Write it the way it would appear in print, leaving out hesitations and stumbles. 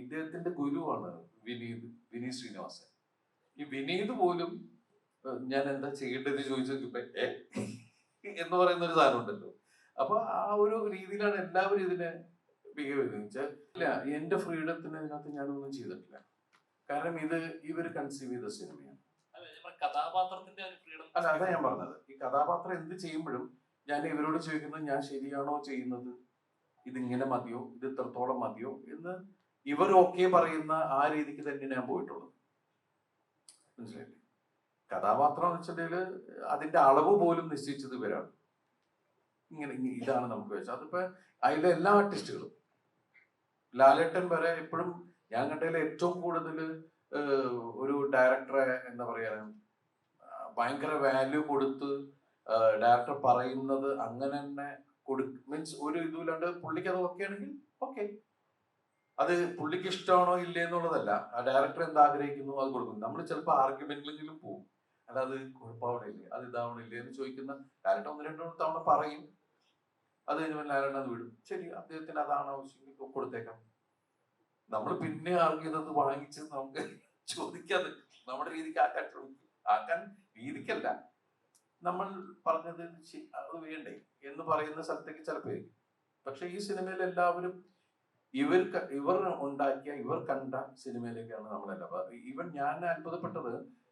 ഇദ്ദേഹത്തിന്റെ ഗുരുവാണ് വിനീത് ശ്രീനിവാസൻ. ഈ വിനീത് പോലും ഞാൻ എന്താ ചെയ്യേണ്ടത് ചോദിച്ചപ്പോ എന്ന് പറയുന്ന ഒരു സാധനം ഉണ്ടല്ലോ. അപ്പൊ ആ ഒരു രീതിയിലാണ് എല്ലാവരും ഇതിനെ ബിഹേവ് ചെയ്തത്. ഇല്ല, എന്റെ ഫ്രീഡത്തിന് ഇതിനകത്ത് ഞാനൊന്നും ചെയ്തിട്ടില്ല. കാരണം ഇവർ കൺസീവ് ചെയ്ത സിനിമയാണ്. കഥാപാത്രത്തിന്റെ ഫ്രീഡം അല്ല, അതാ ഞാൻ പറഞ്ഞത്. ഈ കഥാപാത്രം എന്ത് ചെയ്യുമ്പോഴും ഞാൻ ഇവരോട് ചോദിക്കുന്നത്, ഞാൻ ശരിയാണോ ചെയ്യുന്നത്, ഇതിങ്ങനെ മതിയോ, ഇത് ഇത്രത്തോളം മതിയോ എന്ന് ഇവർ ഓക്കെ പറയുന്ന ആ രീതിക്ക് തന്നെ ഞാൻ പോയിട്ടുള്ളത്. മനസ്സിലായില്ലേ? കഥാപാത്രം എന്ന് വെച്ചിട്ടുണ്ടെങ്കിൽ അതിന്റെ അളവ് പോലും നിശ്ചയിച്ചത് ഇവരാണ്. ഇങ്ങനെ ഇതാണ് നമുക്ക് വെച്ചത്. അതിപ്പോ അതിലെ എല്ലാ ആർട്ടിസ്റ്റുകളും, ലാലേട്ടൻ വരെ ഇപ്പോഴും ഞാൻ കണ്ടതിൽ ഏറ്റവും കൂടുതൽ ഒരു ഡയറക്ടറെ എന്താ പറയാ, ഭയങ്കര വാല്യൂ കൊടുത്ത് ഡയറക്ടർ പറയുന്നത് അങ്ങനെ തന്നെ മീൻസ് ഒരു ഇതുമില്ലാണ്ട് പുള്ളിക്ക് അത് ഓക്കെ ആണെങ്കിൽ ഓക്കെ. അത് പുള്ളിക്ക് ഇഷ്ടമാണോ ഇല്ലേ എന്നുള്ളതല്ല, ആ ഡയറക്ടർ എന്താ ആഗ്രഹിക്കുന്നു അത് കൊടുക്കുന്നു. നമ്മൾ ചിലപ്പോൾ ആർഗ്യുമെന്റിലെങ്കിലും പോകും, അല്ല അത് കുഴപ്പമാവണില്ലേ, അത് ഇതാവണില്ലേ എന്ന് ചോദിക്കുന്ന ലാലേട്ടൻ 1-2 തവണ പറയും. അത് കഴിഞ്ഞാൽ ലാലേട്ടൻ അത് വിടും. ശരി, അദ്ദേഹത്തിന് അതാണ് ആവശ്യം, കൊടുത്തേക്കാം. നമ്മൾ പിന്നെ ആർഗ്യുന്നത് വാങ്ങിച്ച് നമുക്ക് ചോദിക്കാതെ നമ്മുടെ രീതിക്ക് ആക്കാൻ രീതിക്കല്ല, നമ്മൾ പറഞ്ഞത് അത് വേണ്ടേ എന്ന് പറയുന്ന സ്ഥലത്തേക്ക് ചിലപ്പോൾ. പക്ഷെ ഈ സിനിമയിൽ എല്ലാവരും ഇവർ ഉണ്ടാക്കിയ, ഇവർ കണ്ട സിനിമയിലേക്കാണ് നമ്മളെല്ലാം. ഇവൻ ഞാൻ അത്ഭുതപ്പെട്ടത്,